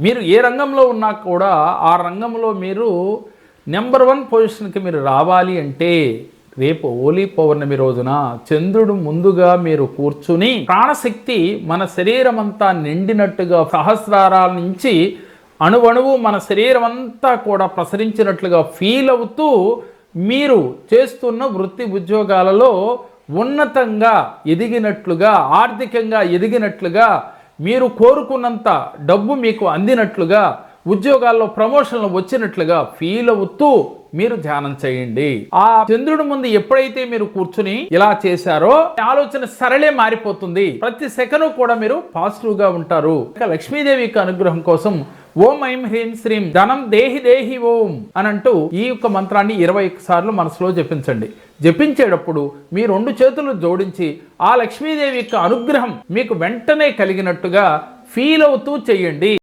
మీరు ఏ రంగంలో ఉన్నా కూడా ఆ రంగంలో మీరు నెంబర్ 1 పొజిషన్కి మీరు రావాలి అంటే రేపు హోలీ పౌర్ణమి రోజున చంద్రుడు ముందుగా మీరు కూర్చుని ప్రాణశక్తి మన శరీరం అంతా నిండినట్టుగా సహస్రారాల నుంచి అణువణువు మన శరీరం అంతా కూడా ప్రసరించినట్లుగా ఫీల్ అవుతూ మీరు చేస్తున్న వృత్తి ఉద్యోగాలలో ఉన్నతంగా ఎదిగినట్లుగా ఆర్థికంగా ఎదిగినట్లుగా మీరు కోరుకున్నంత డబ్బు మీకు అందినట్లుగా ఉద్యోగాల్లో ప్రమోషన్లు వచ్చినట్లుగా ఫీల్ అవుతూ మీరు ధ్యానం చేయండి. ఆ చంద్రుడి ముందు ఎప్పుడైతే మీరు కూర్చుని ఇలా చేశారో ఆలోచన సరళే మారిపోతుంది. ప్రతి సెకను కూడా మీరు పాజిటివ్ గా ఉంటారు. లక్ష్మీదేవి యొక్క అనుగ్రహం కోసం ఓం ఐం హ్రీం శ్రీం ధనం దేహి దేహి ఓం అని అంటూ ఈ యొక్క మంత్రాన్ని 21 సార్లు మనసులో జపించండి. జపించేటప్పుడు మీ 2 చేతులు జోడించి ఆ లక్ష్మీదేవి యొక్క అనుగ్రహం మీకు వెంటనే కలిగినట్టుగా ఫీల్ అవుతూ చెయ్యండి.